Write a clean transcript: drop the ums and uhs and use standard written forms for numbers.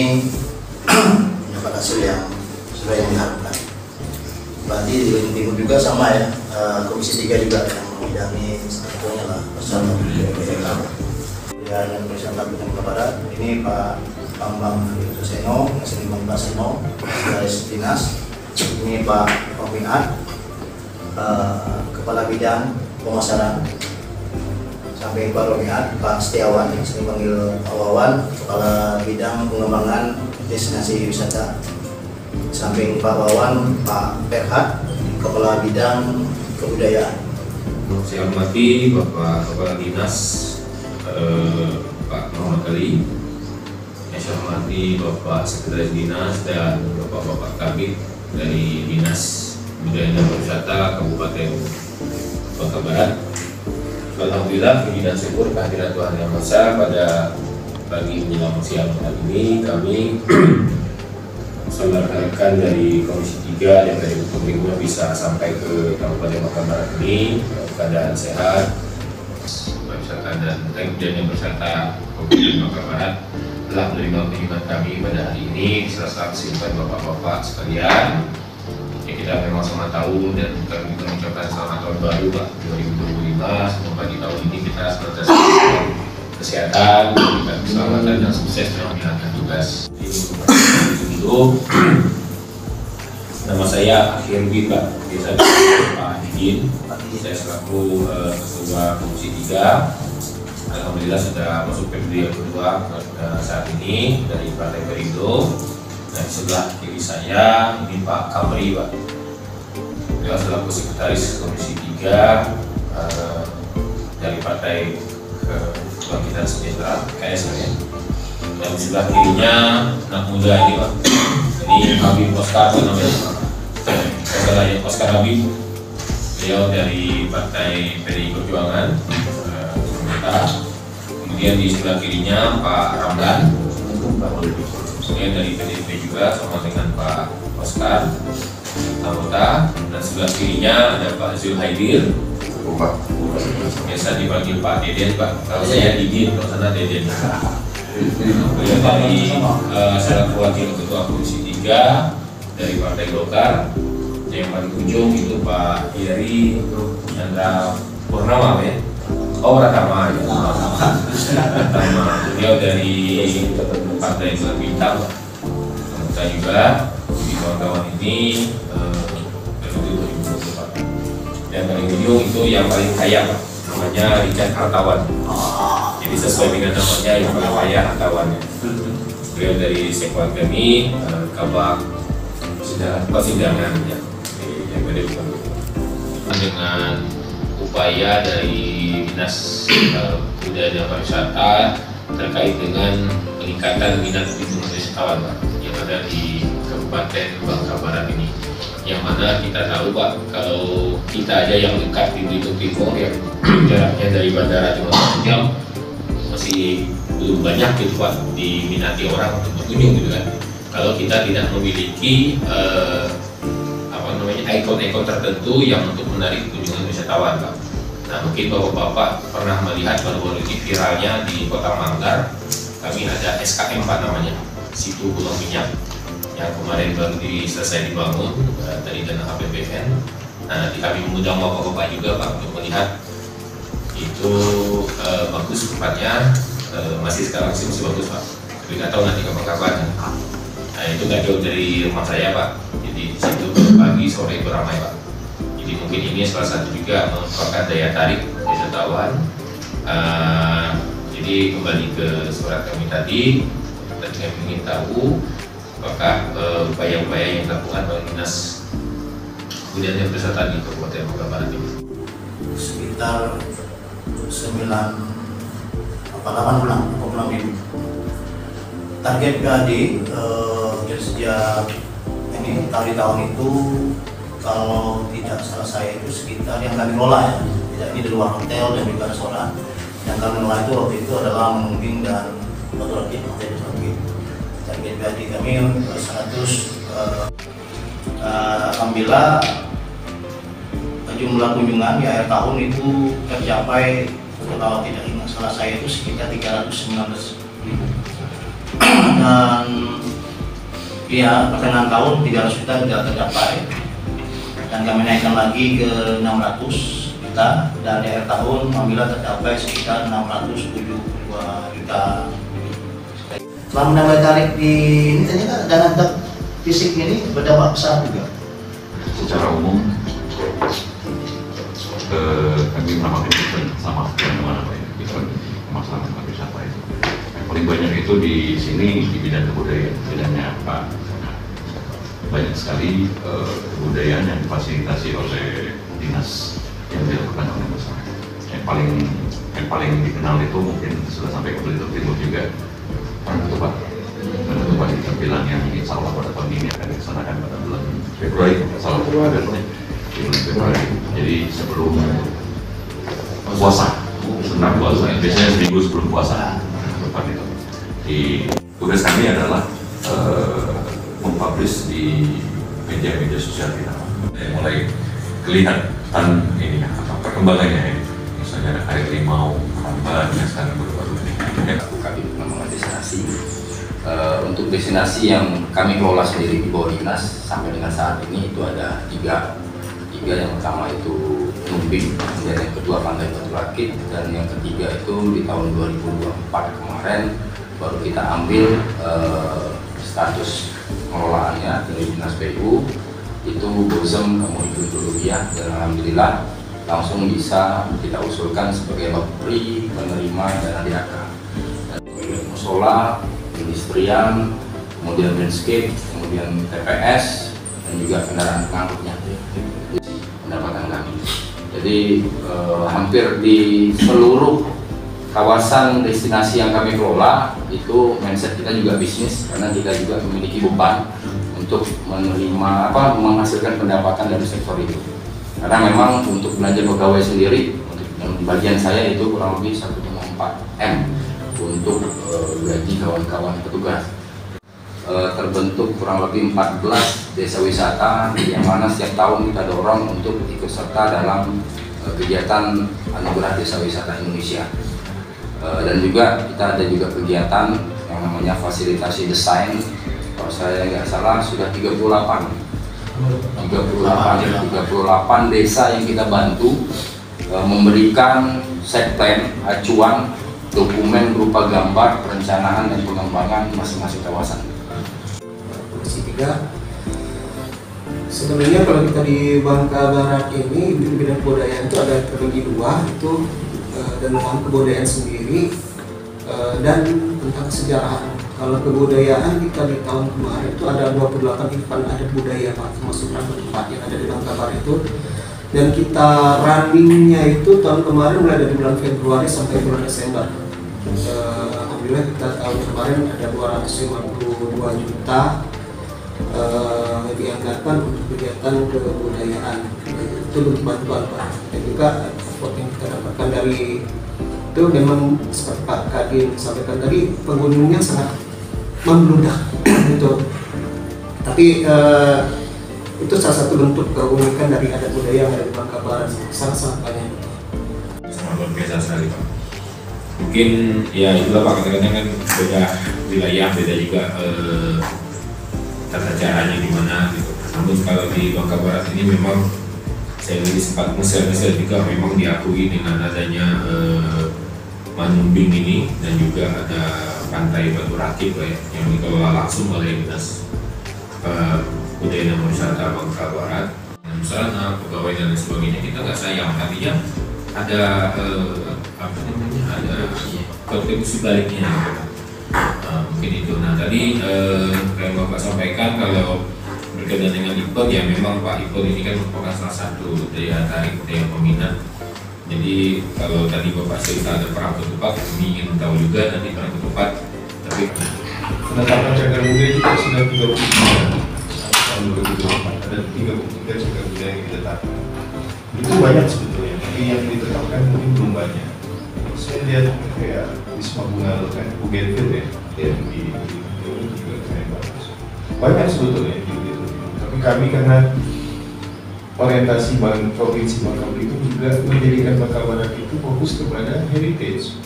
ini mendapat hasil yang sesuai yang diharapkan. Berarti di Gunung Timur juga sama ya, Komisi 3 juga yang membidangi sebetulnya lah bersama BPK. Dan bersama Bidang Barat ini Pak Bambang Seno, Seniman Pak Seno dari Dinas. Ini Pak Pembinaan, Kepala Bidang Pemasaran. Sampai Pak Romiat, Pak Setiawan, yang sering panggil Pak Wawan, Kepala Bidang Pengembangan Destinasi Wisata. Samping Pak Wawan, Pak Perhat, Kepala Bidang Kebudayaan. Saya hormati Bapak Kepala Dinas Pak Muhammad Ali, saya hormati Bapak Sekretaris Dinas dan Bapak-Bapak Kabid dari Dinas Budaya dan Pariwisata Kabupaten Bangka Barat. Alhamdulillah, puji dan syukur kehadirat Tuhan Yang Maha Esa pada pagi menjelang siang hari ini kami bersama rekan dari Komisi 3 yang dari pemerintah bisa sampai ke Kabupaten Bangka Barat ini dalam keadaan sehat. Pariwisata dan budaya berserta Kabupaten Bangka Barat telah menerima kunjungan kami pada hari ini serta kesimpulan bapak-bapak sekalian. Ya, kita memang sama tahun dan kami juga mengucapkan selamat tahun baru Pak 2025. Semoga di tahun ini kita senantiasa kesehatan, diberikan keselamatan dan sukses dalam menjalankan tugas. Dulu nama saya Akhirwi Pak, biasa Pak Adidin. Saya selaku Ketua Komisi 3. Alhamdulillah sudah masuk periode yang kedua saat ini dari Partai Perindo. Dan sebelah kiri saya ini Pak Kamri Pak. Beliau selaku Sekretaris Komisi 3 dari Partai Kebangkitan Sejahtera KSN. Dan di sebelah kirinya anak muda ini Pak. Ini Habib Oscar namanya. Oscar Habib. Beliau dari Partai PDI Perjuangan. Kemudian di sebelah kirinya Pak Ramdan. Kemudian dari PDIP juga sama dengan Pak Oscar anggota, dan sebelah kirinya ada Pak Zulhaidir, biasa dipanggil Pak Deden Pak, kalau saya Didin, kalau sana Deden. Beliau dari selaku wakil ketua Komisi 3 dari Partai Golkar. Yang paling ujung itu Pak Yeri Chandra Purnama ya. Oh, Pratama ya. Pratama. Beliau dari Partai Bulan Bintang. Kita juga di kawan-kawan ini periode 2024. Dan paling ujung itu yang paling kaya Pak, namanya Richard Hartawan. Jadi sesuai dengan namanya yang paling kaya Hartawannya. Beliau dari Sekwan kami, Kabak Persidangan ya. Yang pada dengan upaya dari Dinas Budaya dan Pariwisata terkait dengan peningkatan minat kunjungan wisatawan Pak yang ada di Kabupaten Bangka Barat ini. Yang mana kita tahu Pak, kalau kita aja yang dekat di Belitung Timur yang jaraknya dari bandara cuma 1 jam masih belum banyak gitu Pak diminati orang untuk berkunjung gitu kan. Kalau kita tidak memiliki ikon-ikon tertentu yang untuk menarik kunjungan wisatawan Pak. Nah, mungkin bapak-bapak pernah melihat baru-baru ini viralnya di Kota Manggar, kami ada SKM Pak namanya, Situ Pulau Minyak, yang kemarin baru selesai dibangun dari dana APBN. Nah, nanti kami mengundang bapak-bapak juga Pak untuk melihat itu bagus tempatnya, masih sekarang masih bagus Pak. Tapi nggak tahu nanti kapan-kapan. Nah, itu nggak jauh dari rumah saya Pak. Jadi di situ pagi sore itu ramai Pak. Jadi mungkin ini salah satu juga merupakan daya tarik wisatawan. Jadi kembali ke surat kami tadi, kami ingin tahu apakah upaya-upaya yang dilakukan oleh Dinas Budaya dan Pariwisata di Kabupaten Bangka Barat ini. Sekitar 8 bulan ribu. Target PAD sejak ini tahun itu kalau tidak salah saya itu sekitar yang kami lola ya, tidak ini di luar hotel dan juga restoran. Yang kami lola itu waktu itu adalah mengunjung dan betul lagi target PAD kami 100. Alhamdulillah jumlah kunjungan di akhir tahun itu tercapai, kalau tidak ingat salah saya itu sekitar 319.000. Dan ya pertengahan tahun 300 juta tidak tercapai, dan kami naikkan lagi ke 600 juta, dan di akhir tahun alhamdulillah tercapai sekitar 672 juta. Selama menambah tarik di ini ternyata dana fisik ini berdampak besar juga. Secara umum kami menamakan itu sama dengan apa ya, event masalah wisata itu. Yang paling banyak itu di sini di bidang kebudayaan, bidangnya Pak. Banyak sekali kebudayaan yang difasilitasi oleh dinas yang dilakukan oleh masyarakat. Yang paling dikenal itu mungkin sudah sampai ke Belitung Timur juga, penutupan di tampilan yang insya Allah pada tahun ini akan dilaksanakan pada bulan Februari, salah satu bulan Februari. Jadi sebelum puasa, biasanya seminggu sebelum puasa. Itu. Di tugas kami adalah mempublish di media-media sosial kita. Mulai kelihatan ini perkembangannya ya. Misalnya ada air limau, rambat yang sekarang baru-baru ini. Kami mengelola destinasi. Untuk destinasi yang kami kelola sendiri di bawah dinas sampai dengan saat ini itu ada tiga. Yang pertama itu Numbing, kemudian yang kedua Pantai Batu Rakit, dan yang ketiga itu di tahun 2024 kemarin baru kita ambil status pengelolaannya dari dinas PU itu Bozem kemudian Rupiah, dan alhamdulillah langsung bisa kita usulkan sebagai loteri penerima dana DAK. Musola, industrian, kemudian landscape, kemudian TPS, dan juga kendaraan pengangkutnya. Pendapatan kami. Jadi hampir di seluruh kawasan destinasi yang kami kelola itu mindset kita juga bisnis, karena kita juga memiliki beban untuk menghasilkan pendapatan dari sektor itu. Karena memang untuk belanja pegawai sendiri, untuk di bagian saya itu kurang lebih 1,4 M untuk gaji kawan-kawan petugas. Terbentuk kurang lebih 14 desa wisata yang mana setiap tahun kita dorong untuk ikut serta dalam kegiatan Anugerah Desa Wisata Indonesia. Dan juga kita ada juga kegiatan yang namanya fasilitasi desain. Kalau saya nggak salah sudah 38 desa yang kita bantu memberikan set plan, acuan, dokumen berupa gambar, perencanaan dan pengembangan masing-masing kawasan. Sebenarnya kalau kita di Bangka Barat ini di bidang kebudayaan itu ada terbagi dua, itu tentang kebudayaan sendiri dan tentang kesejarahan. Kalau kebudayaan kita di tahun kemarin itu ada 28 event adat budaya Pak, termasuk tempat yang ada di Bangka Barat itu, dan kita runningnya itu tahun kemarin mulai dari bulan Februari sampai bulan Desember. Alhamdulillah kita tahun kemarin ada 252 juta dianggarkan untuk kegiatan kebudayaan. Itu bentuk bantuan Pak, dan juga support yang kita dapatkan dari itu memang seperti Pak Kadin sampaikan tadi, pengunjungnya sangat membludak gitu. Tapi itu salah satu bentuk keunikan dari adat budaya yang ada di Bangka Barat, sangat-sangat banyak. Sangat luar biasa sekali Pak. Mungkin ya itulah Pak, kadang-kadang kan beda wilayah, beda juga tata caranya di mana gitu. Namun kalau di Bangka Barat ini memang saya lebih sempat nge-share juga, memang diakui dengan adanya Manumbing ini, dan juga ada Pantai Batu Rakit yang dikelola langsung oleh Dinas Budaya dan Wisata Bangka Barat. Misalnya pegawai dan lain sebagainya kita nggak sayang, artinya ada ada kontribusi baliknya. Mungkin itu. Nah tadi yang Bapak sampaikan kalau berkaitan dengan IPOD, ya memang Pak, IPOD ini kan merupakan salah satu daya tarik, daya peminat. Jadi kalau tadi Bapak cerita ada perang ketupat, kami ingin tahu juga nanti perang ketupat. Tapi penetapan cagar budaya kita sudah 33 tahun 2024, ada 33 cagar budaya yang ditetapkan. Itu banyak sebetulnya, tapi yang ditetapkan mungkin belum banyak. Saya lihat kayak Wisma Bunga kan, Bougainville ya, yang di juga kayak bagus. Banyak sebetulnya gitu. Tapi kami karena orientasi provinsi Bangka Belitung juga menjadikan Bangka Barat itu fokus kepada heritage.